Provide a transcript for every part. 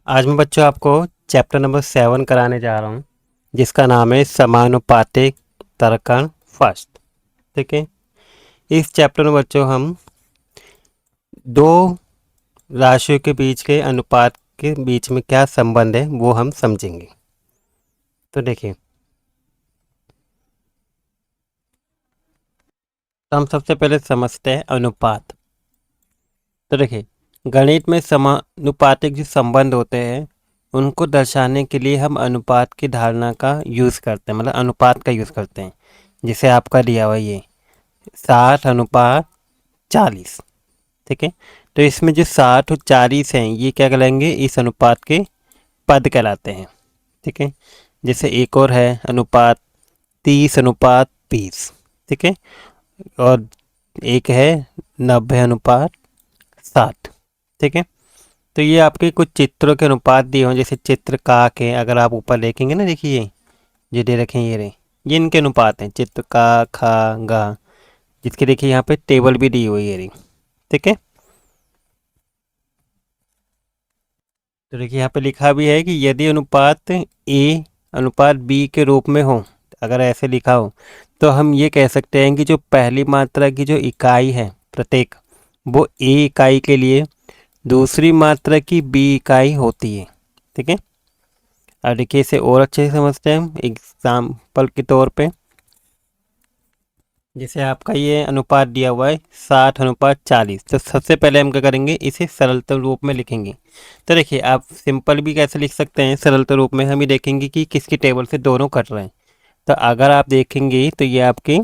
आज मैं बच्चों आपको चैप्टर नंबर 7 कराने जा रहा हूँ, जिसका नाम है समानुपातिक तर्कण फर्स्ट। ठीक है। इस चैप्टर में बच्चों हम दो राशियों के बीच के अनुपात के बीच में क्या संबंध है वो हम समझेंगे। तो देखिए, तो हम सबसे पहले समझते हैं अनुपात। तो देखिए, गणित में समानुपातिक जो संबंध होते हैं उनको दर्शाने के लिए हम अनुपात की धारणा का यूज़ करते हैं, मतलब अनुपात का यूज़ करते हैं। जिसे आपका दिया हुआ ये 60:40। ठीक है। तो इसमें जो 60 और 40 हैं ये क्या कहलाएंगे, इस अनुपात के पद कहलाते हैं। ठीक है। जैसे एक और है अनुपात 30:20। ठीक है। और एक है 90:60। ठीक है। तो ये आपके कुछ चित्रों के अनुपात दिए हों, जैसे चित्र का के अगर आप ऊपर देखेंगे ना, देखिए ये दे रखे हैं, ये रहे, ये इनके अनुपात हैं, चित्र का खा गा, जिसके देखिए यहाँ पे टेबल भी दी हुई है रही। ठीक है। तो देखिए यहाँ पे लिखा भी है कि यदि अनुपात ए अनुपात बी के रूप में हो, अगर ऐसे लिखा हो तो हम ये कह सकते हैं कि जो पहली मात्रा की जो इकाई है प्रत्येक, वो ए इकाई के लिए दूसरी मात्रा की बी इकाई होती है। ठीक है। अब देखिए इसे और अच्छे से समझते हैं हम एग्जाम्पल के तौर पे। जैसे आपका ये अनुपात दिया हुआ है 60:40, तो सबसे पहले हम क्या करेंगे, इसे सरलतम रूप में लिखेंगे। तो देखिए आप सिंपल भी कैसे लिख सकते हैं, सरलतम रूप में हम ही देखेंगे कि किसकी टेबल से दोनों कट रहे हैं। तो अगर आप देखेंगे तो ये आपके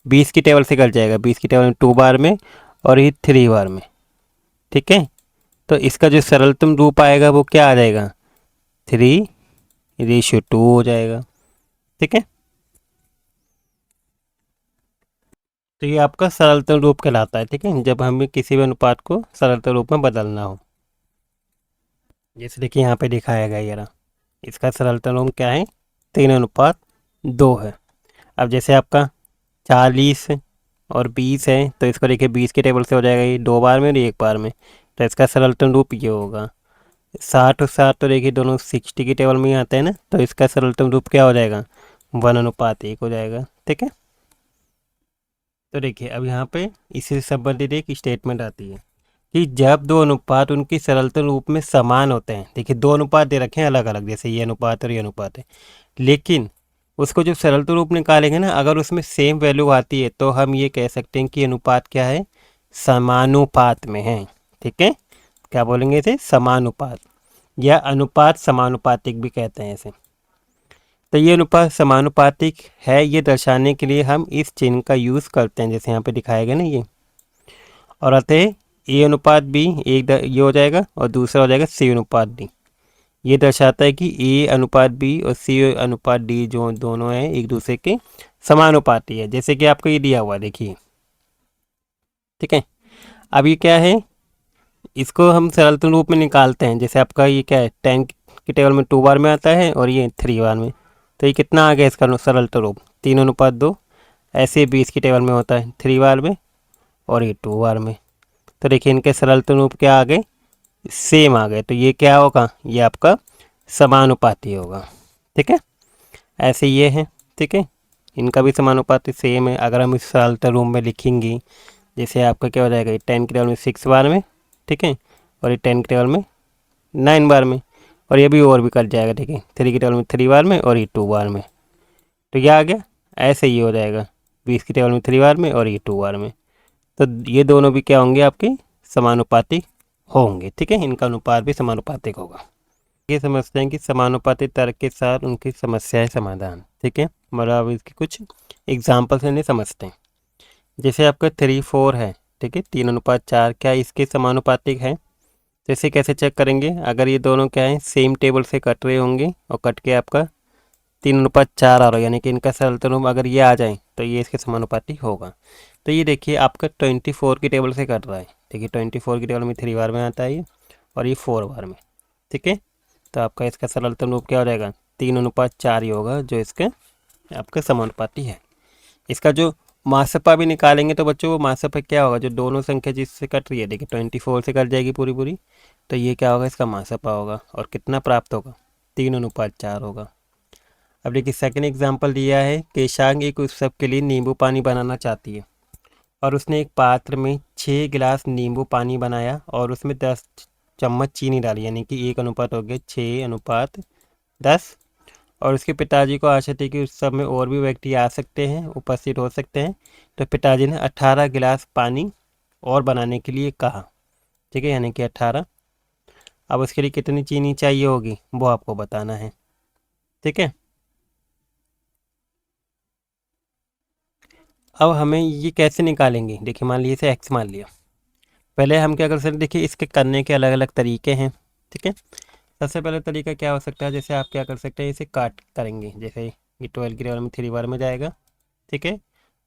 20 की टेबल से कट जाएगा, 20 की टेबल में 2 बार में और ये 3 बार में। ठीक है। तो इसका जो सरलतम रूप आएगा वो क्या आ जाएगा, 3:2 हो जाएगा। ठीक है। तो ये आपका सरलतम रूप कहलाता है। ठीक है, जब हमें किसी भी अनुपात को सरलतम रूप में बदलना हो। जैसे देखिए यहाँ पे दिखाया गया ये रहा, इसका सरलतम रूप क्या है, 3:2 है। अब जैसे आपका 40 और 20 है, तो इसको देखिए 20 के टेबल से हो जाएगा ये 2 बार में और 1 बार में, तो इसका सरलतम रूप ये होगा। 60 और 60 तो देखिए दोनों 60 की टेबल में ही आते हैं ना, तो इसका सरलतम रूप क्या हो जाएगा, 1:1 हो जाएगा। ठीक है। तो देखिए अब यहाँ पे इसी से संबंधित एक स्टेटमेंट आती है कि जब दो अनुपात उनकी सरलतम रूप में समान होते हैं। देखिए दो अनुपात दे रखे हैं अलग अलग, जैसे ये अनुपात और ये अनुपात है, लेकिन उसको जब सरलतम रूप निकालेंगे ना, अगर उसमें सेम वैल्यू आती है तो हम ये कह सकते हैं कि अनुपात क्या है, समानुपात में है। ठीक है। क्या बोलेंगे इसे, समानुपात, या अनुपात समानुपातिक भी कहते हैं इसे। तो ये अनुपात समानुपातिक है, ये दर्शाने के लिए हम इस चिन्ह का यूज़ करते हैं, जैसे यहाँ पे दिखाया गया ना ये। और अतः ए अनुपात बी ये हो जाएगा और दूसरा हो जाएगा सी अनुपात डी। ये दर्शाता है कि ए अनुपात बी और सी अनुपात डी जो दोनों हैं एक दूसरे के समानुपाती है, जैसे कि आपको ये दिया हुआ है देखिए। ठीक है। अब ये क्या है, इसको हम सरलतम रूप में निकालते हैं। जैसे आपका ये क्या है, 10 की टेबल में 2 बार में आता है और ये 3 बार में, तो ये कितना आ गया इसका सरलतम रूप, 3:2। ऐसे 20 की टेबल में होता है 3 बार में और ये 2 बार में, तो देखिए इनके सरलतम रूप क्या आ गए, सेम आ गए। तो ये क्या होगा, ये आपका समानुपाती होगा। ठीक है। ऐसे ये है। ठीक है। इनका भी समानुपाती सेम है। अगर हम इस सरलतम रूप में लिखेंगे, जैसे आपका क्या हो जाएगा, ये 10 की टेबल में 6 बार में, ठीक है, और ये 10 की टेबल में 9 बार में, और ये भी और भी कट जाएगा। ठीक है, 3 की टेबल में 3 बार में और ये 2 बार में, तो ये आ गया। ऐसे ही हो जाएगा 20 की टेबल में 3 बार में और ये 2 बार में, तो ये दोनों भी क्या होंगे, आपके समानुपातिक होंगे। ठीक है, इनका अनुपात भी समानुपातिक होगा। ये समझते हैं कि समानुपातिक तर्क के साथ उनकी समस्याएं समाधान। ठीक है, मतलब अब इसके कुछ एग्जाम्पल से नहीं समझते हैं। जैसे आपका 3-4 है, ठीक है, 3:4, क्या इसके समानुपातिक है। तो इसे कैसे चेक करेंगे, अगर ये दोनों क्या है, सेम टेबल से कट रहे होंगे और कट के आपका 3:4 आ रहा है, यानी कि इनका सरलतम रूप अगर ये आ जाए तो ये इसके समानुपातिक होगा। तो ये देखिए आपका 24 की टेबल से कट रहा है। देखिए 24 की टेबल में 3 बार में आता है ये, और ये 4 बार में। ठीक है। तो आपका इसका सरलतम रूप क्या हो जाएगा, 3:4 ही होगा, जो इसके आपका समानुपाती है। इसका जो मासपा भी निकालेंगे तो बच्चों वो मासपा क्या होगा, जो दोनों संख्या जिससे कट रही है, देखिए 24 से कट जाएगी पूरी पूरी, तो ये क्या होगा, इसका मासपा होगा और कितना प्राप्त होगा, 3:4 होगा। अब देखिए सेकंड एग्जांपल दिया है, केशांग एक उत्सव के लिए नींबू पानी बनाना चाहती है और उसने एक पात्र में 6 गिलास नींबू पानी बनाया और उसमें 10 चम्मच चीनी डाली, यानी कि 1 अनुपात हो गया 6:10। और उसके पिताजी को आशा थी कि उस सब में और भी व्यक्ति आ सकते हैं, उपस्थित हो सकते हैं, तो पिताजी ने 18 गिलास पानी और बनाने के लिए कहा। ठीक है, यानी कि 18। अब उसके लिए कितनी चीनी चाहिए होगी वो आपको बताना है। ठीक है, अब हमें ये कैसे निकालेंगे, देखिए मान लीजिए इसे एक्स मान लिया। पहले हम क्या कर सकते हैं, देखिए इसके करने के अलग अलग तरीके हैं। ठीक है, सबसे पहले तरीका क्या हो सकता है, जैसे आप क्या कर सकते हैं, इसे काट करेंगे, जैसे ये 12 की टेबल में 3 बार में जाएगा। ठीक है,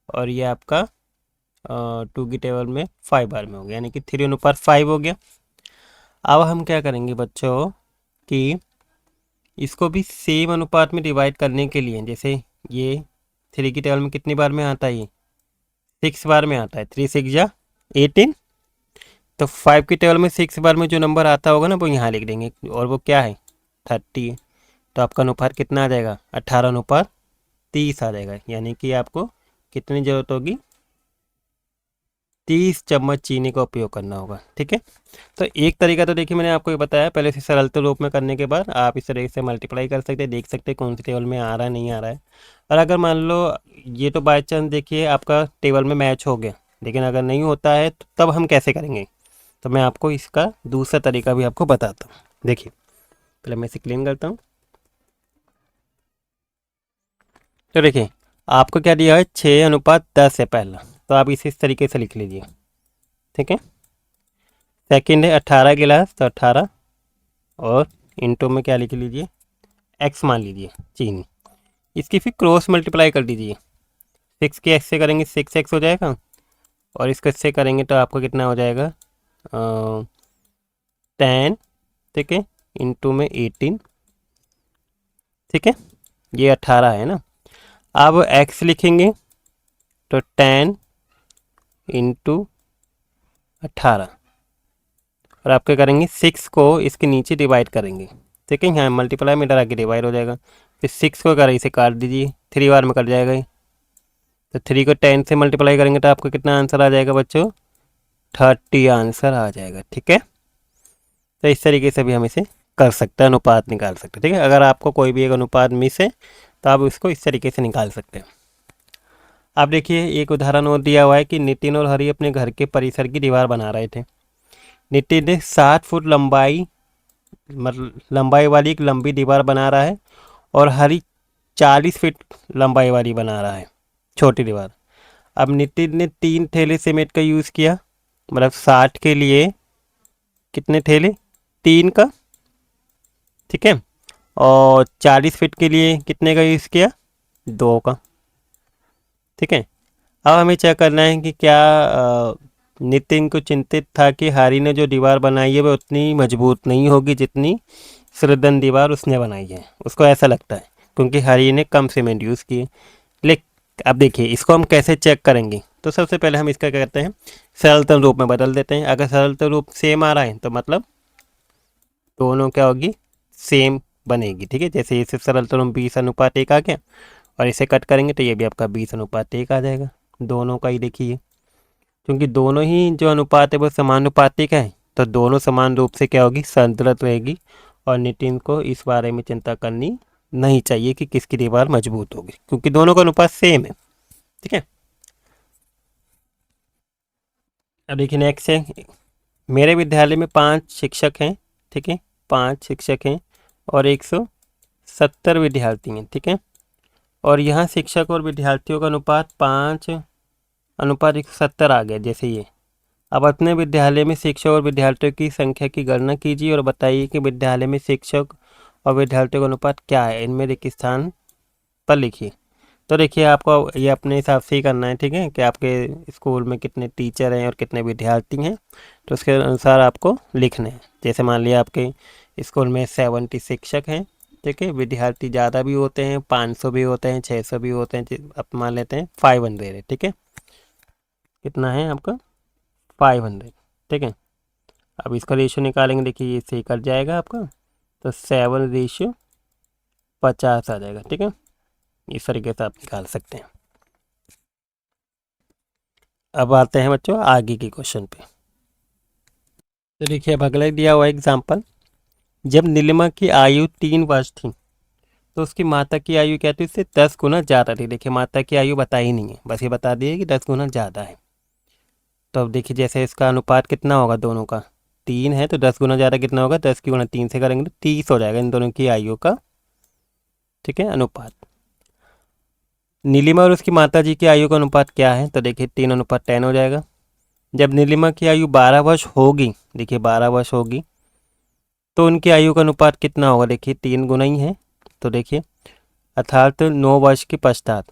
और ये आपका 2 की टेबल में 5 बार में हो गया, यानी कि 3:5 हो गया। अब हम क्या करेंगे बच्चों कि इसको भी सेम अनुपात में डिवाइड करने के लिए, जैसे ये 3 की टेबल में कितनी बार में आता है, ये 6 बार में आता है, 3 6 जा 18। तो 5 की टेबल में 6 बार में जो नंबर आता होगा ना वो यहाँ लिख देंगे, और वो क्या है, 30 है। तो आपका अनुपात कितना आ जाएगा, 18:30 आ जाएगा, यानी कि आपको कितनी ज़रूरत होगी, 30 चम्मच चीनी का उपयोग करना होगा। ठीक है, तो एक तरीका तो देखिए मैंने आपको ये बताया, पहले से सरलतल रूप में करने के बाद आप इस तरीके से मल्टीप्लाई कर सकते हैं, देख सकते हैं कौन सी टेबल में आ रहा है नहीं आ रहा है। और अगर मान लो ये तो बाई चांस देखिए आपका टेबल में मैच हो गया, लेकिन अगर नहीं होता है तो तब हम कैसे करेंगे, तो मैं आपको इसका दूसरा तरीका भी आपको बताता हूँ। देखिए पहले मैं इसे क्लीन करता हूँ। तो देखिए आपको क्या दिया है, 6:10 है पहला, तो आप इसे इस तरीके से लिख लीजिए। ठीक है, सेकंड है 18 गिलास, तो 18 और इंटू में क्या लिख लीजिए, एक्स मान लीजिए चीनी। इसकी फिर क्रॉस मल्टीप्लाई कर दीजिए, 6 के एक्स से करेंगे 6x हो जाएगा, और इसको इससे करेंगे तो आपको कितना हो जाएगा, 10। ठीक है, इंटू में 18। ठीक है, ये 18 है ना। अब x लिखेंगे तो 10 इंटू 18, और आपके करेंगे 6 को इसके नीचे डिवाइड करेंगे। ठीक है, यहाँ मल्टीप्लाई में डरा के डिवाइड हो जाएगा, फिर 6 को करें इसे काट दीजिए, 3 बार में कट जाएगा ये। तो 3 को 10 से मल्टीप्लाई करेंगे तो आपको कितना आंसर आ जाएगा बच्चों, 30 आंसर आ जाएगा। ठीक है, तो इस तरीके से भी हम इसे कर सकते हैं, अनुपात निकाल सकते हैं। ठीक है, अगर आपको कोई भी एक अनुपात मिस है तो आप इसको इस तरीके से निकाल सकते हैं। अब देखिए एक उदाहरण और दिया हुआ है कि नितिन और हरी अपने घर के परिसर की दीवार बना रहे थे। नितिन ने 7 फुट लंबाई मतलब लंबाई वाली एक लंबी दीवार बना रहा है और हरी 40 फीट लंबाई वाली बना रहा है छोटी दीवार। अब नितिन ने 3 थैले सीमेंट का यूज़ किया, मतलब 60 के लिए कितने थैले, 3 का। ठीक है, और 40 फीट के लिए कितने का यूज़ किया, 2 का। ठीक है, अब हमें चेक करना है कि क्या नितिन को चिंतित था कि हारी ने जो दीवार बनाई है वह उतनी मजबूत नहीं होगी जितनी सुरदन दीवार उसने बनाई है, उसको ऐसा लगता है, क्योंकि हारी ने कम सीमेंट यूज़ किए। लेकिन अब देखिए इसको हम कैसे चेक करेंगे, तो सबसे पहले हम इसका क्या करते हैं, सरलतम रूप में बदल देते हैं। अगर सरलतम रूप सेम आ रहा है तो मतलब दोनों क्या होगी, सेम बनेगी। ठीक है, जैसे इसे सरलतम रूप 20:1 आ गया, और इसे कट करेंगे तो ये भी आपका 20:1 आ जाएगा, दोनों का ही देखिए, क्योंकि दोनों ही जो अनुपात है वो समानुपातिक है, तो दोनों समान रूप से क्या होगी, संतुलित रहेगी। और नितिन को इस बारे में चिंता करनी नहीं चाहिए कि किसकी दीवार मजबूत होगी, क्योंकि दोनों का अनुपात सेम है। ठीक है, अब देखिए नेक्स्ट है, मेरे विद्यालय में 5 शिक्षक हैं। ठीक है, 5 शिक्षक हैं और 170 विद्यार्थी हैं। ठीक है, और यहाँ शिक्षक और विद्यार्थियों का अनुपात 5:170 आ गया जैसे ये। अब अपने विद्यालय में शिक्षक और विद्यार्थियों की संख्या की गणना कीजिए और बताइए कि विद्यालय में शिक्षक और विद्यार्थियों का अनुपात क्या है, इनमें एक स्थान पर लिखिए। तो देखिए आपको ये अपने हिसाब से ही करना है। ठीक है, कि आपके स्कूल में कितने टीचर हैं और कितने विद्यार्थी हैं, तो उसके अनुसार आपको लिखने हैं। जैसे मान लिया आपके स्कूल में 70 शिक्षक हैं। ठीक है, विद्यार्थी ज़्यादा भी होते हैं, 500 भी होते हैं, 600 भी होते हैं, आप मान लेते हैं 500 है। ठीक है, कितना है आपका, 500। ठीक है, अब इसका रेशियो निकालेंगे, देखिए ये सही कट जाएगा आपका, तो 7:50 आ जाएगा। ठीक है, इस तरीके से आप निकाल सकते हैं। अब आते हैं बच्चों आगे के क्वेश्चन पे। तो देखिए अब अगला दिया हुआ एग्जाम्पल, जब नीलिमा की आयु 3 वर्ष थी तो उसकी माता की आयु क्या थी, उससे 10 गुना ज़्यादा थी। देखिए माता की आयु बताई नहीं है, बस ये बता दिए कि 10 गुना ज़्यादा है। तो अब देखिए जैसे इसका अनुपात कितना होगा दोनों का, 3 है तो 10 गुना ज़्यादा कितना होगा, 10 की गुणा 3 से करेंगे तो 30 हो जाएगा इन दोनों की आयु का। ठीक है, अनुपात। नीलिमा और उसकी माता जी की आयु का अनुपात क्या है, तो देखिए 3:10 हो जाएगा। जब नीलिमा की आयु 12 वर्ष होगी, देखिए 12 वर्ष होगी, तो उनकी आयु का अनुपात कितना होगा, देखिए 3 गुना ही है। तो देखिए अर्थात 9 वर्ष के पश्चात,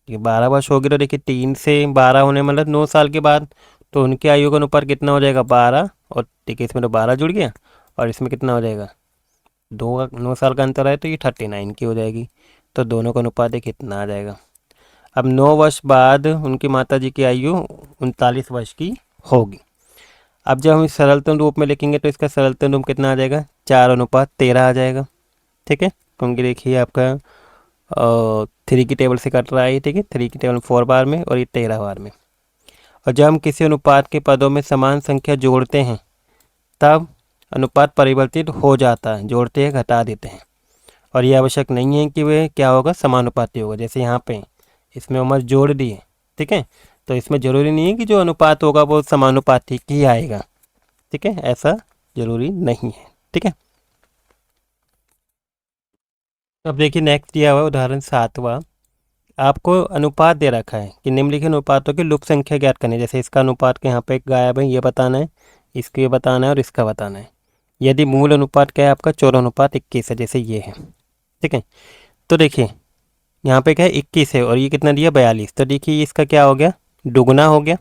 ये 12 वर्ष होगी, तो देखिए 3 से 12 होने मतलब 9 साल के बाद, तो उनकी आयु का अनुपात कितना हो जाएगा, 12। और देखिए इसमें तो 12 जुड़ गया, और इसमें कितना हो जाएगा, 9 साल का अंतर है, तो ये 39 की हो जाएगी। तो दोनों का अनुपात देखिए कितना आ जाएगा। अब 9 वर्ष बाद उनकी माता जी की आयु 39 वर्ष की होगी। अब जब हम इस सरलतम रूप में लिखेंगे तो इसका सरलतम रूप कितना आ जाएगा, 4:13 आ जाएगा। ठीक है, क्योंकि देखिए आपका 3 की टेबल से कट रहा है, ठीक है, 3 की टेबल 4 बार में और ये 13 बार में। और जब हम किसी अनुपात के पदों में समान संख्या जोड़ते हैं तब अनुपात परिवर्तित हो जाता है, जोड़ते हैं घटा देते हैं। और ये आवश्यक नहीं है कि वे क्या होगा, समानुपाती होगा। जैसे यहाँ पे इसमें उम्र जोड़ दी है, ठीक है, तो इसमें ज़रूरी नहीं है कि जो अनुपात होगा वो समानुपाती ही आएगा। ठीक है, ऐसा ज़रूरी नहीं है। ठीक है, अब देखिए नेक्स्ट दिया हुआ है उदाहरण 7वां। आपको अनुपात दे रखा है कि निम्नलिखित अनुपातों की लुप्त संख्या ज्ञात करनी है। जैसे इसका अनुपात के यहाँ पे एक गायब है, ये बताना है, इसको ये बताना है और इसका बताना है। यदि मूल अनुपात क्या है आपका, 14:21 है, जैसे ये है। ठीक है, तो देखिए यहाँ पे क्या है, 21 है और ये कितना दिया, 42। तो देखिए इसका क्या हो गया, दुगुना हो गया।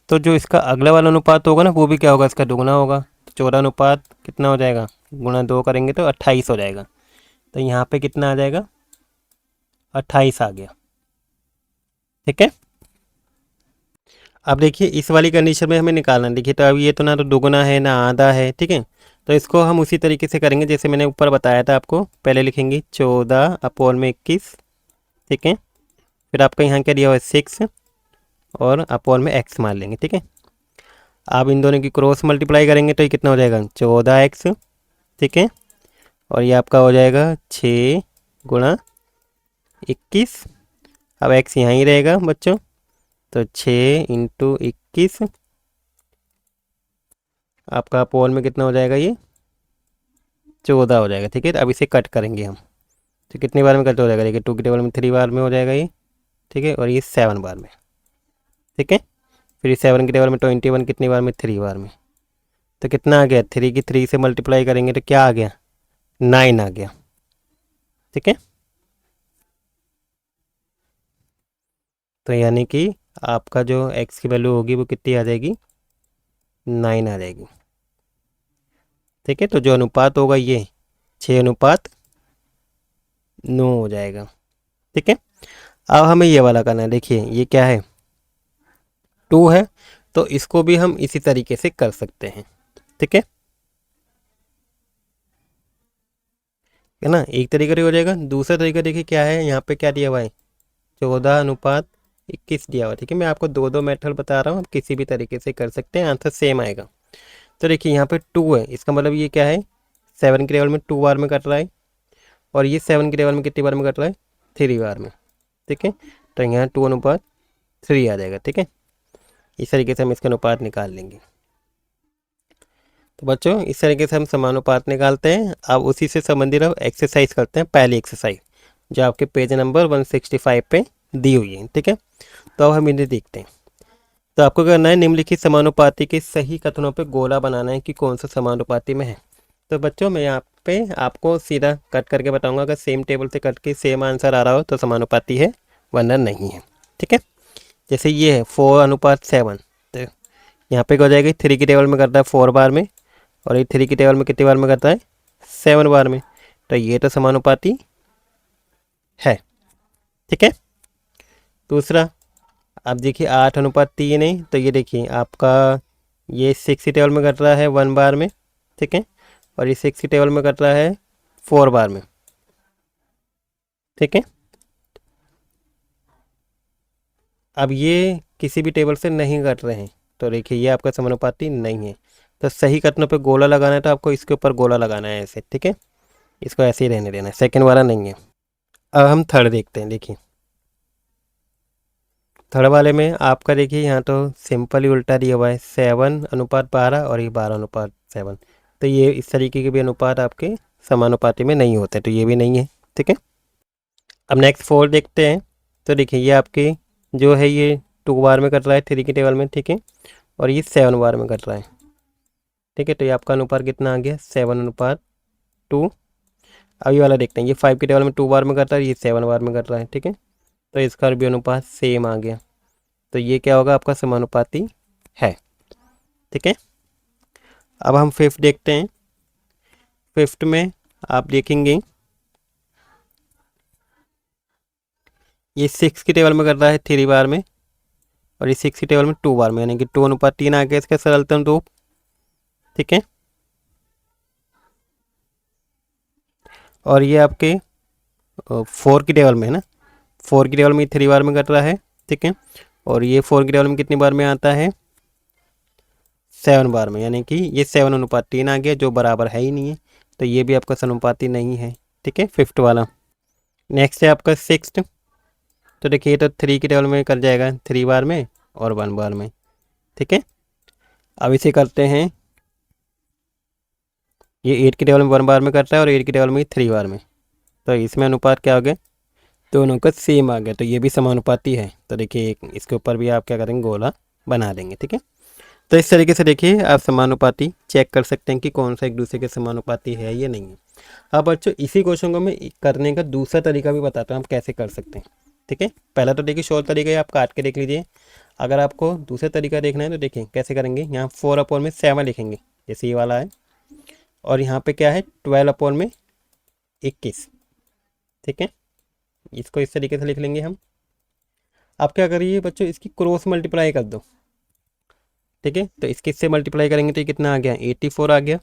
तो जो इसका अगला वाला अनुपात होगा ना, वो भी क्या होगा, इसका दुगुना होगा। तो 14 अनुपात कितना हो जाएगा, गुणा 2 करेंगे तो 28 हो जाएगा। तो यहाँ पे कितना आ जाएगा, 28 आ गया। ठीक है, अब देखिए इस वाली कंडीशन में हमें निकालना है। देखिए तो अब ये तो ना तो दुगुना है ना आधा है। ठीक है, तो इसको हम उसी तरीके से करेंगे जैसे मैंने ऊपर बताया था आपको। पहले लिखेंगे 14/21। ठीक है, फिर आपका यहाँ क्या दिया हुआ है, 6 और अपॉन में x मान लेंगे। ठीक है, आप इन दोनों की क्रॉस मल्टीप्लाई करेंगे तो ये कितना हो जाएगा, 14x। ठीक है, और ये आपका हो जाएगा 6 × 21। अब x यहाँ ही रहेगा बच्चों, तो 6 × 21 आपका अपॉन में कितना हो जाएगा, ये 14 हो जाएगा। ठीक है, तो अब इसे कट करेंगे हम, तो कितनी बार में कट हो जाएगा, देखिए 2 की टेबल में 3 बार में हो जाएगा ये। ठीक है, और ये 7 बार में। ठीक है, फिर 7 की टेबल में 21 कितनी बार में, 3 बार में। तो कितना आ गया, 3 की 3 से मल्टीप्लाई करेंगे तो क्या आ गया, 9 आ गया। ठीक है, तो यानी कि आपका जो x की वैल्यू होगी वो कितनी आ जाएगी, 9 आ जाएगी। ठीक है, तो जो अनुपात होगा ये 6:9 हो जाएगा। ठीक है, अब हमें ये वाला करना है। देखिए ये क्या है, 2 है, तो इसको भी हम इसी तरीके से कर सकते हैं। ठीक है ना, एक तरीका हो जाएगा। दूसरा तरीका देखिए क्या है, यहाँ पे क्या दिया हुआ है, 14:21 दिया हुआ है। ठीक है, मैं आपको दो दो मेथड बता रहा हूँ, आप किसी भी तरीके से कर सकते हैं, आंसर सेम आएगा। तो देखिए यहाँ पे 2 है, इसका मतलब ये क्या है, 7 के टेबल में 2 बार में कट रहा है, और ये 7 के टेबल में कितनी बार में कट रहा है, 3 बार में। ठीक है, तो यहाँ 2:3 आ जाएगा। ठीक है, इस तरीके से हम इसका अनुपात निकाल लेंगे। तो बच्चों इस तरीके से हम समानुपात निकालते हैं। अब उसी से संबंधित अब एक्सरसाइज करते हैं, पहली एक्सरसाइज जो आपके पेज नंबर 165 पे दी हुई है। ठीक है, तो अब हम इन्हें देखते हैं। तो आपको करना है, निम्नलिखित समानुपाती के सही कथनों पे गोला बनाना है कि कौन सा समानुपाती में है। तो बच्चों मैं यहाँ पे आपको सीधा कट करके बताऊंगा, अगर सेम टेबल से कट के सेम आंसर आ रहा हो तो समानुपाती है, वरना नहीं है। ठीक है, जैसे ये है 4:7, तो यहाँ पे क्या हो जाएगी, 3 की टेबल में करता है 4 बार में, और ये 3 की टेबल में कितनी बार में करता है, 7 बार में। तो ये तो समानुपाती है। ठीक है, दूसरा, अब देखिए 8:3 है, तो ये देखिए आपका ये 6 की टेबल में कट रहा है 1 बार में, ठीक है, और ये 6 की टेबल में कट रहा है 4 बार में, ठीक है। अब ये किसी भी टेबल से नहीं कट रहे हैं, तो देखिए ये आपका समानुपाती नहीं है। तो सही कटने पे गोला लगाना है, तो आपको इसके ऊपर गोला लगाना है ऐसे, ठीक है। इसको ऐसे ही रहने देना है, सेकंड वाला नहीं है। अब हम थर्ड देखते हैं। देखिए थर्ड वाले में आपका देखिए यहाँ तो सिंपल ही उल्टा दिया हुआ है, 7:12 और ये 12:7। तो ये इस तरीके के भी अनुपात आपके समानुपाती में नहीं होते, तो ये भी नहीं है, ठीक है। अब नेक्स्ट 4 देखते हैं। तो देखिए ये आपके जो है ये 2 बार में कट रहा है 3 की टेबल में, ठीक है, और ये 7 बार में कट रहा है, ठीक है। तो ये आपका अनुपात कितना आ गया, 7:2। अब ये वाला देखते हैं, ये 5 की टेबल में 2 बार में कट रहा है, ये 7 बार में कट रहा है, ठीक है। तो इसका भी अनुपात सेम आ गया। तो ये क्या होगा, आपका समानुपाती है, ठीक है। अब हम फिफ्थ देखते हैं। फिफ्थ में आप देखेंगे ये 6 की टेबल में कर रहा है 3 बार में, और ये 6 की टेबल में 2 बार में, यानी कि 2:3 आ गया इसका सरलतम रूप, ठीक है। और ये आपके 4 की टेबल में है ना, 4 की टेबल में 3 बार में कट रहा है, ठीक है। और ये 4 की टेबल में कितनी बार में आता है, 7 बार में, यानी कि ये 7:3 आ गया, जो बराबर है ही नहीं है। तो ये भी आपका समानुपाती नहीं है, ठीक है, फिफ्थ वाला। नेक्स्ट है आपका सिक्स्थ। तो देखिए ये तो 3 की टेबल में कर जाएगा 3 बार में और 1 बार में, ठीक है। अब इसे करते हैं, ये 8 की टेबल में 1 बार में करता है और 8 की टेबल में 3 बार में। तो इसमें अनुपात क्या हो गया, दोनों का सेम आ गया, तो ये भी समानुपाती है। तो देखिए इसके ऊपर भी आप क्या करेंगे, गोला बना देंगे, ठीक है। तो इस तरीके से देखिए आप समानुपाती चेक कर सकते हैं कि कौन सा एक दूसरे के समानुपाती है या नहीं है। अब बच्चों इसी क्वेश्चन को मैं करने का दूसरा तरीका भी बताता हूँ आप कैसे कर सकते हैं, ठीक है। पहला तो देखिए शॉर्ट तरीका है, आप काट के देख लीजिए। अगर आपको दूसरा तरीका देखना है तो देखिए कैसे करेंगे, यहाँ 4/7 लिखेंगे जैसे ये वाला है, और यहाँ पे क्या है 12/21, ठीक है। इसको इस तरीके से लिख लेंगे हम। आप क्या करिए बच्चों, इसकी क्रॉस मल्टीप्लाई कर दो, ठीक है। तो इसके से मल्टीप्लाई करेंगे तो ये कितना आ गया, 84 आ गया,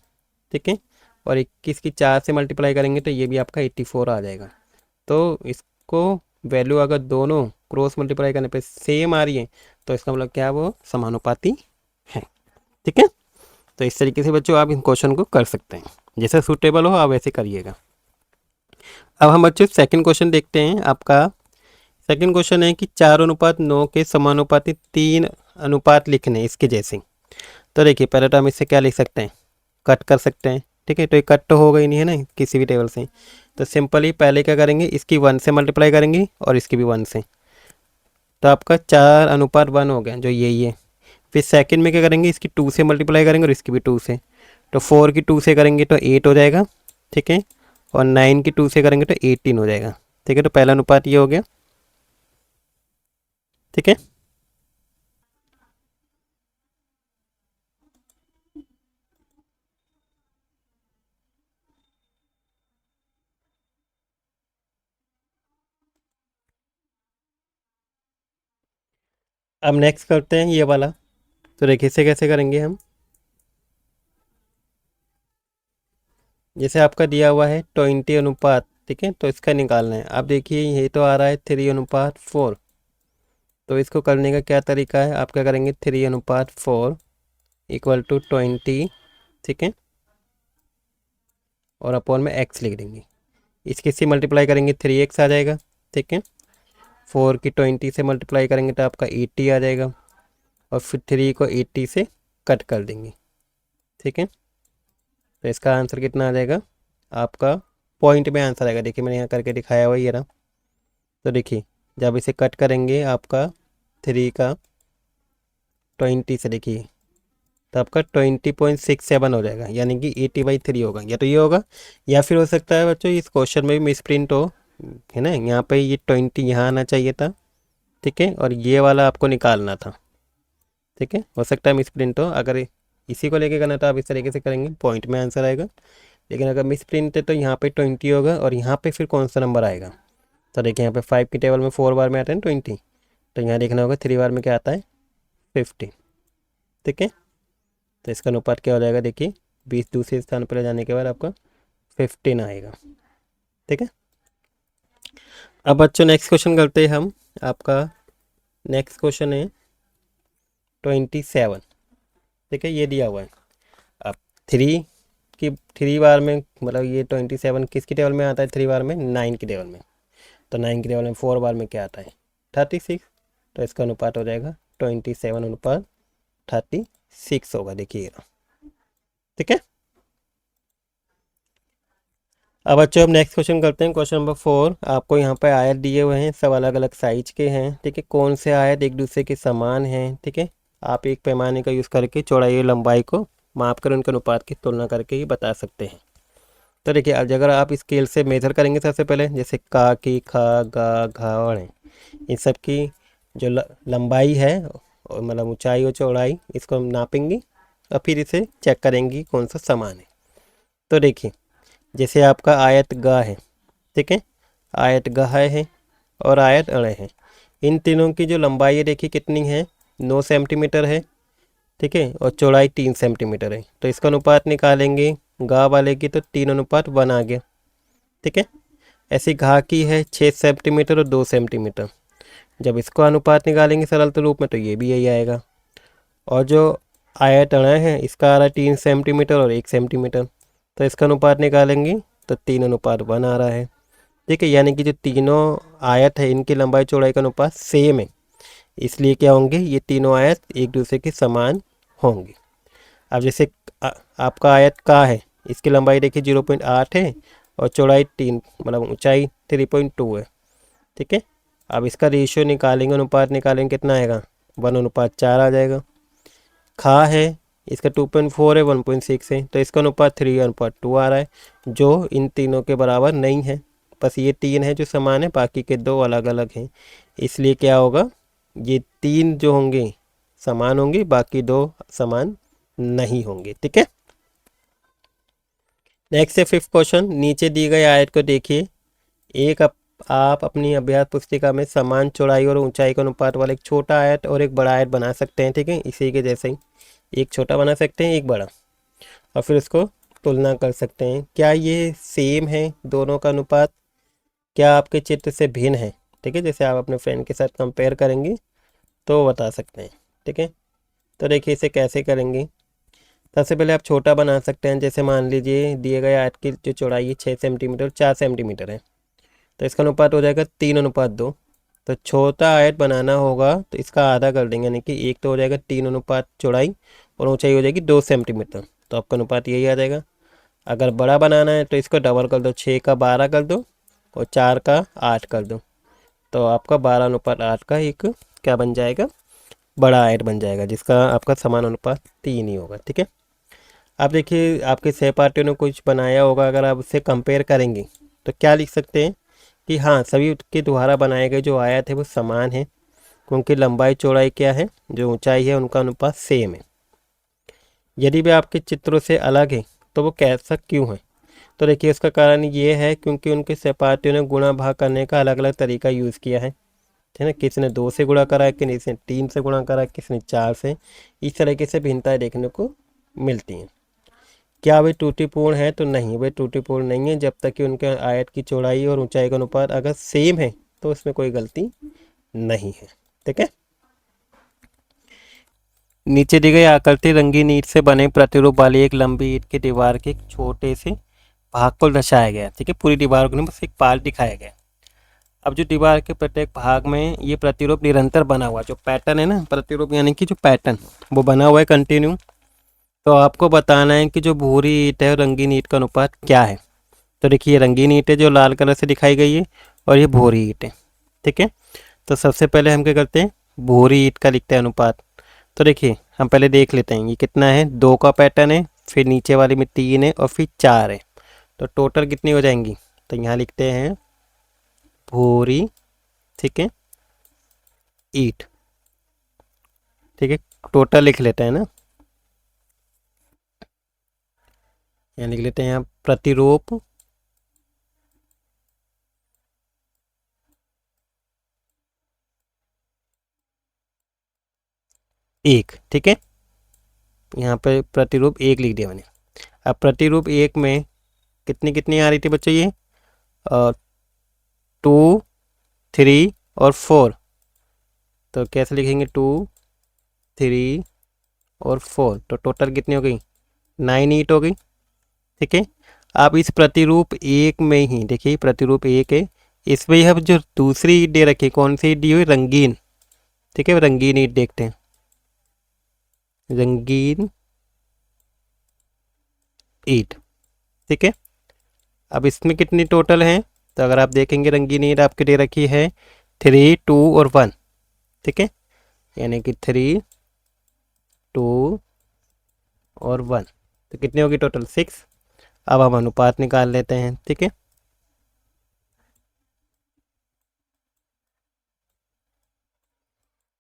ठीक है। और 21 की 4 से मल्टीप्लाई करेंगे तो ये भी आपका 84 आ जाएगा। तो इसको वैल्यू अगर दोनों क्रॉस मल्टीप्लाई करने पे सेम आ रही है, तो इसका मतलब क्या है, वो समानुपाती है, ठीक है। तो इस तरीके से बच्चों आप इन क्वेश्चन को कर सकते हैं, जैसे सूटेबल हो आप वैसे करिएगा। अब हम बच्चों सेकंड क्वेश्चन देखते हैं। आपका सेकंड क्वेश्चन है कि 4:9 के समानुपाती 3 अनुपात लिखने हैं इसके जैसे। तो देखिए पहले तो हम इससे क्या लिख सकते हैं, कट कर सकते हैं, ठीक है। तो ये कट तो होगा ही नहीं है ना किसी भी टेबल से। तो सिंपली पहले क्या करेंगे, इसकी 1 से मल्टीप्लाई करेंगे और इसकी भी 1 से। तो आपका 4:1 हो गया, जो यही है। फिर सेकंड में क्या करेंगे, इसकी 2 से मल्टीप्लाई करेंगे और इसकी भी 2 से। तो 4 की 2 से करेंगे तो 8 हो जाएगा, ठीक है। और 9 की 2 से करेंगे तो 18 हो जाएगा, ठीक है। तो पहला अनुपात ये हो गया, ठीक है। अब नेक्स्ट करते हैं ये वाला। तो देखिए इसे कैसे करेंगे हम, जैसे आपका दिया हुआ है 20 अनुपात, ठीक है। तो इसका निकालना है। आप देखिए ये तो आ रहा है 3:4। तो इसको करने का क्या तरीका है, आप क्या करेंगे, 3:4 इक्वल टू 20, ठीक है, और अपॉन में एक्स लिख देंगे। इसके से मल्टीप्लाई करेंगे 3x आ जाएगा, ठीक है। 4 की 20 से मल्टीप्लाई करेंगे तो आपका 80 आ जाएगा, और फिर 3 को 80 से कट कर देंगे, ठीक है। तो इसका आंसर कितना आ जाएगा, आपका पॉइंट में आंसर आएगा। देखिए मैंने यहाँ करके दिखाया हुआ ये रहा। तो देखिए जब इसे कट करेंगे आपका 3 का 20 से, देखिए तो आपका 20.67 हो जाएगा, यानी कि 80/3 होगा। या तो ये होगा, या फिर हो सकता है बच्चों इस क्वेश्चन में भी मिस प्रिंट हो, है ना। यहाँ पे ये 20 यहाँ आना चाहिए था, ठीक है, और ये वाला आपको निकालना था, ठीक है। हो सकता है मिस प्रिंट हो। अगर इसी को लेके करना तो आप इस तरीके से करेंगे, पॉइंट में आंसर आएगा। लेकिन अगर मिस प्रिंट है तो यहाँ पे 20 होगा, और यहाँ पे फिर कौन सा नंबर आएगा। तो देखिए यहाँ पे 5 की टेबल में 4 बार में आता है 20, तो यहाँ देखना होगा 3 बार में क्या आता है 50, ठीक है। तो इसका अनुपात क्या हो जाएगा, देखिए 20 दूसरे स्थान पर ले जाने के बाद आपका 15 आएगा। ठीक है। अब बच्चों नेक्स्ट क्वेश्चन करते हैं हम। आपका नेक्स्ट क्वेश्चन है 27। ठीक है, ये दिया हुआ है। अब थ्री की 3 बार में, मतलब ये 27 किसकी टेबल में आता है, 3 बार में 9 की टेबल में। तो 9 की टेबल में 4 बार में क्या आता है, 36। तो इसका अनुपात हो जाएगा 27 अनुपात 36 होगा, देखिएगा। ठीक है। अब बच्चों हम नेक्स्ट क्वेश्चन करते हैं, क्वेश्चन नंबर 4। आपको यहाँ पे आयत दिए हुए हैं, सब अलग अलग साइज के हैं। ठीक है, कौन से आयत एक दूसरे के समान हैं। ठीक है, आप एक पैमाने का यूज़ करके चौड़ाई और लंबाई को माप कर उनके अनुपात की तुलना करके ही बता सकते हैं। तो देखिए, आज अगर आप स्केल से मेजर करेंगे सबसे पहले, जैसे का की खा गा घा और है, इन सब की जो लंबाई है और मतलब ऊंचाई और चौड़ाई, इसको हम नापेंगे और फिर इसे चेक करेंगे कौन सा समान है। तो देखिए, जैसे आपका आयत गा है, ठीक है, आयत गह है और आयत अड़ है। इन तीनों की जो लंबाई है देखिए कितनी है, 9 सेंटीमीटर है। ठीक है, और चौड़ाई 3 सेंटीमीटर है। तो इसका अनुपात निकालेंगे, गा वाले की तो 3:1 आ गया। ठीक है, ऐसी घा की है 6 सेंटीमीटर और 2 सेंटीमीटर। जब इसको अनुपात निकालेंगे सरल रूप में तो ये भी यही आएगा। और जो आयत अड़ा है इसका आ रहा है 3 सेंटीमीटर और 1 सेंटीमीटर। तो इसका अनुपात निकालेंगे तो 3:1 आ रहा है। ठीक है, यानी कि जो तीनों आयत है इनकी लंबाई चौड़ाई का अनुपात सेम है, इसलिए क्या होंगे, ये तीनों आयत एक दूसरे के समान होंगे। अब जैसे आपका आयत का है, इसकी लंबाई देखिए 0.8 है और चौड़ाई 3, मतलब ऊंचाई 3.2 है। ठीक है, अब इसका रेशियो निकालेंगे, अनुपात निकालेंगे, कितना आएगा, 1:4 आ जाएगा। खा है, इसका 2.4 है, 1.6 है, तो इसका अनुपात 3:2 आ रहा है, जो इन तीनों के बराबर नहीं है। बस ये तीन है जो समान है, बाकी के दो अलग अलग हैं। इसलिए क्या होगा, ये तीन जो होंगे समान होंगे, बाकी दो समान नहीं होंगे। ठीक है। नेक्स्ट है 5th क्वेश्चन। नीचे दी गई आयत को देखिए। एक आप अपनी अभ्यास पुस्तिका में समान चौड़ाई और ऊंचाई के अनुपात वाला एक छोटा आयत और एक बड़ा आयत बना सकते हैं। ठीक है, इसी के जैसे ही एक छोटा बना सकते हैं, एक बड़ा, और फिर उसको तुलना कर सकते हैं, क्या ये सेम है दोनों का अनुपात, क्या आपके चित्र से भिन्न है। ठीक है, जैसे आप अपने फ्रेंड के साथ कंपेयर करेंगे तो बता सकते हैं। ठीक है, तो देखिए इसे कैसे करेंगे। सबसे पहले आप छोटा बना सकते हैं, जैसे मान लीजिए दिए गए आयत की जो चौड़ाई है 6 सेंटीमीटर 4 सेंटीमीटर है, तो इसका अनुपात हो जाएगा 3:2। तो छोटा आयत बनाना होगा तो इसका आधा कर देंगे, यानी कि एक तो हो जाएगा 3 चौड़ाई और ऊंचाई हो जाएगी 2 सेंटीमीटर, तो आपका अनुपात यही आ जाएगा। अगर बड़ा बनाना है तो इसको डबल कर दो, 6 का 12 कर दो और 4 का 8 कर दो, तो आपका 12:8 का एक क्या बन जाएगा, बड़ा आयत बन जाएगा, जिसका आपका समान अनुपात 3 ही होगा। ठीक है, आप देखिए आपके सहपाठियों ने कुछ बनाया होगा, अगर आप उससे कंपेयर करेंगे तो क्या लिख सकते हैं कि हाँ, सभी के द्वारा बनाए गए जो आयत है वो समान है, क्योंकि लंबाई चौड़ाई क्या है, जो ऊंचाई है, उनका अनुपात सेम है। यदि वे आपके चित्रों से अलग है तो वो कैसा क्यों है। तो देखिए उसका कारण ये है क्योंकि उनके सहपाठियों ने गुणा भाग करने का अलग अलग तरीका यूज़ किया है। है ना, किसी ने 2 से गुणा करा है, किसी ने 3 से गुणा करा है, किसी ने 4 से। इस तरीके से भिन्नताएं देखने को मिलती हैं। क्या वे त्रुटिपूर्ण है, तो नहीं, वे त्रुटिपूर्ण नहीं है, जब तक कि उनके आयत की चौड़ाई और ऊंचाई का अनुपात अगर सेम है तो उसमें कोई गलती नहीं है। ठीक है, नीचे दी गई आकृति रंगीन ईंट से बने प्रतिरूप वाली एक लंबी ईंट की दीवार के एक छोटे से भाग को दर्शाया गया। ठीक है, पूरी दीवार को नहीं, बस एक पार्ट दिखाया गया। अब जो दीवार के प्रत्येक भाग में ये प्रतिरूप निरंतर बना हुआ, जो पैटर्न है ना, प्रतिरूप यानी कि जो पैटर्न वो बना हुआ है कंटिन्यू। तो आपको बताना है कि जो भूरी ईंट है और रंगीन ईंट का अनुपात क्या है। तो देखिए, ये रंगीन ईंट है जो लाल कलर से दिखाई गई है, और ये भूरी ईंट है। ठीक है, तो सबसे पहले हम क्या करते हैं, भूरी ईंट का लिखते हैं अनुपात। तो देखिए हम पहले देख लेते हैं ये कितना है, 2 का पैटर्न है, फिर नीचे वाली में 3 है और फिर 4 है, तो टोटल कितनी हो जाएंगी। तो यहाँ लिखते हैं भूरी, ठीक है, ईंट। ठीक है, टोटल लिख लेते हैं ना, यहाँ लिख लेते हैं, यहाँ प्रतिरूप एक। ठीक है, यहाँ पे प्रतिरूप 1 लिख दिया मैंने। अब प्रतिरूप 1 में कितनी कितनी आ रही थी बच्चों ये 2, 3 और 4। तो कैसे लिखेंगे 2, 3 और 4, तो टोटल कितनी हो गई 9 ईट हो गई। ठीक है, आप इस प्रतिरूप 1 में ही देखिए, प्रतिरूप 1 है, इसमें ही अब जो दूसरी ईट दे रखी है, कौन सी ईट दी हुई रंगीन। ठीक है, रंगीन ईट देखते हैं, रंगीन ईट। ठीक है, अब इसमें कितनी टोटल है, तो अगर आप देखेंगे रंगीन ईट आपके दे रखी है 3, 2 और 1। ठीक है, यानी कि 3, 2 और 1, तो कितनी होगी टोटल 6। अब हम अनुपात निकाल लेते हैं। ठीक है,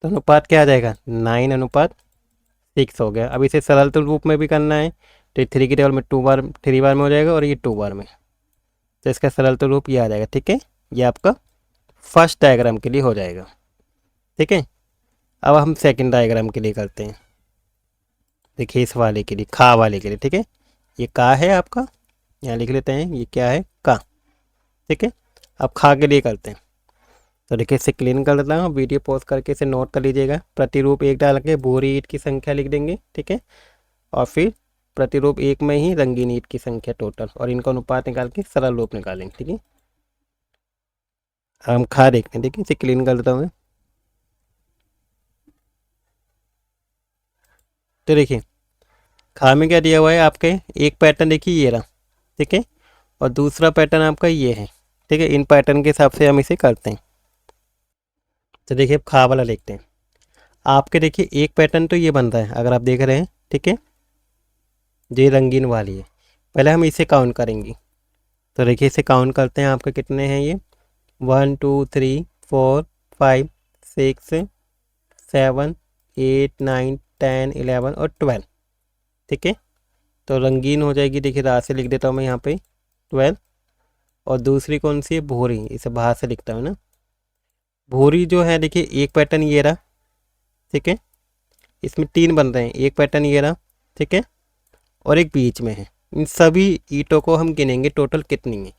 तो अनुपात क्या आ जाएगा 9:6 हो गया। अब इसे सरल रूप में भी करना है, तो 3 की टेबल में 2 बार 3 बार में हो जाएगा और ये 2 बार में, तो इसका सरल रूप ये आ जाएगा। ठीक है, ये आपका फर्स्ट डायग्राम के लिए हो जाएगा। ठीक है, अब हम सेकंड डायग्राम के लिए करते हैं। देखिए इस वाले के लिए, खा वाले के लिए। ठीक है, ये का है आपका, यहाँ लिख लेते हैं, ये क्या है का। ठीक है, अब खा के लिए करते हैं। तो देखिए इसे क्लीन कर देता हूँ, वीडियो पॉज करके इसे नोट कर लीजिएगा। प्रतिरूप 1 डाल के भूरी ईंट की संख्या लिख देंगे। ठीक है, और फिर प्रतिरूप 1 में ही रंगीन ईंट की संख्या टोटल, और इनका अनुपात निकाल के सरल रूप निकालेंगे। ठीक है, हम खा देखते हैं। देखिए इसे क्लीन कर देता हूँ मैं। तो देखिए खा में क्या दिया हुआ है आपके, एक पैटर्न देखिए ये रहा। ठीक है, और दूसरा पैटर्न आपका ये है। ठीक है, इन पैटर्न के हिसाब से हम इसे करते हैं। तो देखिए अब खा वाला देखते हैं। आपके देखिए एक पैटर्न तो ये बन रहा है, अगर आप देख रहे हैं। ठीक है, ये रंगीन वाली है, पहले हम इसे काउंट करेंगे। तो देखिए इसे काउंट करते हैं, आपके कितने हैं ये 1, 2, 3, 4, 5, 6, 7, 8, 9, 10, 11 और 12। ठीक है, तो रंगीन हो जाएगी, देखिए रात से लिख देता हूँ मैं यहाँ पे 12। और दूसरी कौन सी है भूरी, इसे बाहर से लिखता हूँ ना। भूरी जो है देखिए एक पैटर्न ये रहा। ठीक है, इसमें 3 बन रहे हैं, एक पैटर्न ये रहा। ठीक है, और एक बीच में है। इन सभी ईंटों को हम गिनेंगे टोटल कितनी है।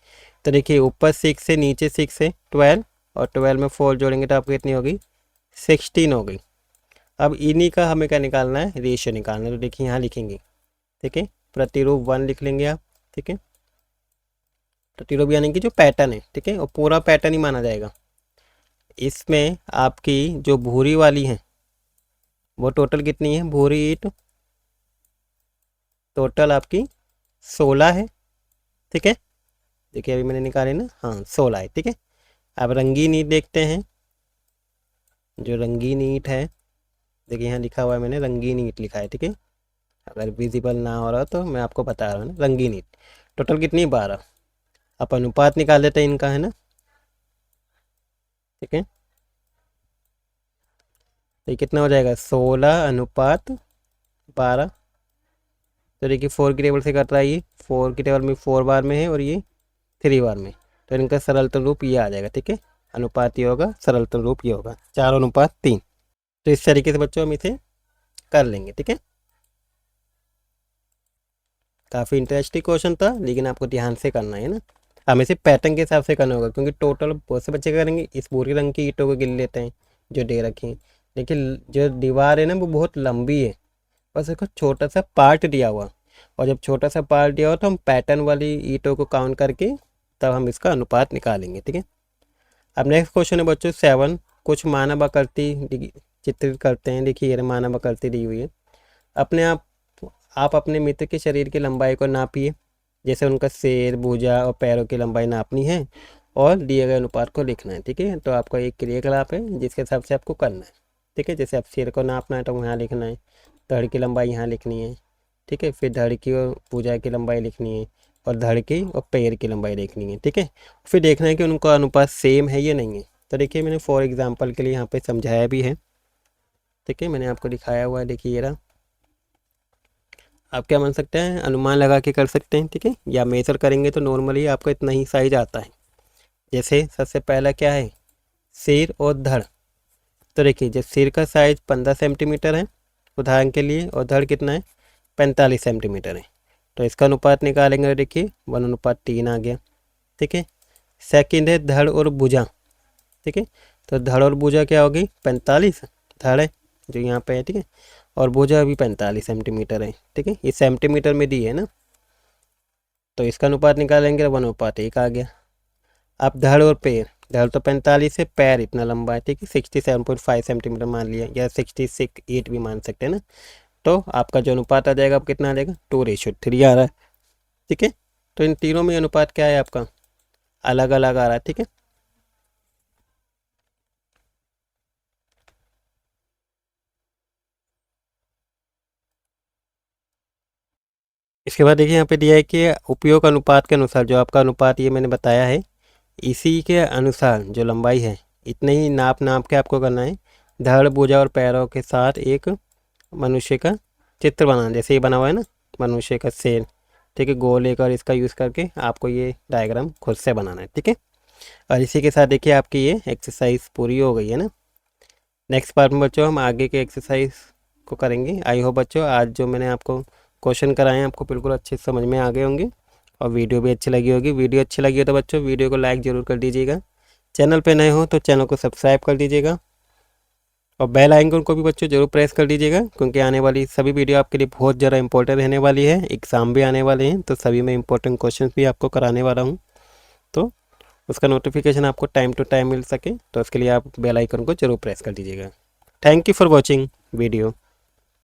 तो देखिए ऊपर 6 से नीचे 6 से 12, और 12 में 4 जोड़ेंगे तो आपको कितनी होगी 16 हो गई। अब इन्हीं का हमें क्या निकालना है, रेशियो निकालना है। तो देखिए यहाँ लिखेंगे। ठीक है, प्रतिरूप 1 लिख लेंगे आप। ठीक है, प्रतिरूप यानी कि जो पैटर्न है। ठीक है, और पूरा पैटर्न ही माना जाएगा। इसमें आपकी जो भूरी वाली है वो टोटल कितनी है, भूरी ईंट टोटल आपकी 16 है। ठीक है, देखिए अभी मैंने निकाले ना, हाँ 16 है। ठीक है, अब रंगीन ईंट देखते हैं। जो रंगीन ईंट है, देखिए यहाँ लिखा हुआ है, मैंने रंगीन ईंट लिखा है। ठीक है, अगर विजिबल ना हो रहा तो मैं आपको बता रहा हूँ ना, रंगीन ईंट टोटल कितनी 12। आप अनुपात निकाल देते हैं इनका, है ना। ठीक है, तो ये कितना हो जाएगा 16:12। तो देखिए 4 की टेबल से कट रहा है, ये 4 की टेबल में 4 बार में है और ये 3 बार में, तो इनका सरलतम रूप ये आ जाएगा। ठीक है, अनुपात ये होगा, सरलतम रूप ये होगा 4:3। तो इस तरीके से बच्चों हम इसे कर लेंगे। ठीक है, काफ़ी इंटरेस्टिंग क्वेश्चन था, लेकिन आपको ध्यान से करना है ना। हमें इसे पैटर्न के हिसाब से करना होगा, क्योंकि टोटल बहुत से बच्चे करेंगे इस भूरे रंग की ईंटों को गिन लेते हैं जो दे रखी हैं। लेकिन जो दीवार है ना वो बहुत लंबी है, बस इसको छोटा सा पार्ट दिया हुआ, और जब छोटा सा पार्ट दिया हुआ तो हम पैटर्न वाली ईंटों को काउंट करके तब हम इसका अनुपात निकालेंगे। ठीक है, अब नेक्स्ट क्वेश्चन है बच्चों 7। कुछ मानव आकृति चित्रित करते हैं। देखिए ये मानव आकृति दी हुई है। अपने आप अपने मित्र के शरीर की लंबाई को नापिए, जैसे उनका सिर, भुजा और पैरों की लंबाई नापनी है और दिए गए अनुपात को लिखना है। ठीक है, तो आपका एक क्रियाकलाप है जिसके हिसाब से आपको करना है। ठीक है, जैसे आप सिर को नापना है तो यहाँ लिखना है, धड़ की लंबाई यहाँ लिखनी है। ठीक है, फिर धड़ की और भुजा की लंबाई लिखनी है, और धड़ की और पैर की लंबाई लिखनी है। ठीक है, फिर देखना है कि उनका अनुपात सेम है या नहीं है। तो देखिए मैंने फॉर एग्जाम्पल के लिए यहाँ पे समझाया भी है। ठीक है, मैंने आपको दिखाया हुआ है, देखिए ये रहा। आप क्या मान सकते हैं, अनुमान लगा के कर सकते हैं। ठीक है, या मेज़र करेंगे तो नॉर्मली आपको इतना ही साइज आता है। जैसे सबसे पहला क्या है, सिर और धड़। तो देखिए जब सिर का साइज 15 सेंटीमीटर है उदाहरण के लिए, और धड़ कितना है 45 सेंटीमीटर है। तो इसका अनुपात निकालेंगे, देखिए 1/3 आ गया। ठीक है। सेकंड है धड़ और भुजा। ठीक है, तो धड़ और भुजा क्या होगी, 45 धड़ है जो यहाँ पे है। ठीक है, और भुजा भी 45 सेंटीमीटर है। ठीक है, ये सेंटीमीटर में दी है ना, तो इसका अनुपात निकालेंगे 1/1 आ गया। अब धड़ और पैर, धड़ तो 45 है, पैर इतना लंबा है। ठीक है, 67.5 सेंटीमीटर मान लिया, या 66.8 भी मान सकते हैं ना। तो आपका जो अनुपात आ जाएगा, अब कितना आ जाएगा, 2:3 आ रहा है। ठीक है, तो इन तीनों में अनुपात क्या है आपका, अलग अलग आ रहा है। ठीक है, इसके बाद देखिए यहाँ पे दिया है कि उपयोग अनुपात के अनुसार, जो आपका अनुपात ये मैंने बताया है, इसी के अनुसार जो लंबाई है इतने ही नाप नाप के आपको करना है। धड़ भुजा और पैरों के साथ एक मनुष्य का चित्र बनाना, जैसे ये बना हुआ है ना मनुष्य का शेर। ठीक है, गोल लेकर इसका यूज़ करके आपको ये डायग्राम खुद से बनाना है। ठीक है, और इसी के साथ देखिए आपकी ये एक्सरसाइज पूरी हो गई है ना। नेक्स्ट पार्ट में बच्चों हम आगे के एक्सरसाइज को करेंगे। आई होप बच्चों आज जो मैंने आपको क्वेश्चन कराए हैं आपको बिल्कुल अच्छे से समझ में आ गए होंगे, और वीडियो भी अच्छी लगी होगी। वीडियो अच्छी लगी हो तो बच्चों वीडियो को लाइक ज़रूर कर दीजिएगा। चैनल पे नए हो तो चैनल को सब्सक्राइब कर दीजिएगा, और बेल आइकन को भी बच्चों जरूर प्रेस कर दीजिएगा, क्योंकि आने वाली सभी वीडियो आपके लिए बहुत ज़्यादा इंपॉर्टेंट रहने वाली है। एग्ज़ाम भी आने वाले हैं, तो सभी में इंपॉर्टेंट क्वेश्चन भी आपको कराने वाला हूँ। तो उसका नोटिफिकेशन आपको टाइम टू टाइम मिल सके, तो उसके लिए आप बेल आइकन को जरूर प्रेस कर दीजिएगा। Thank you for watching video.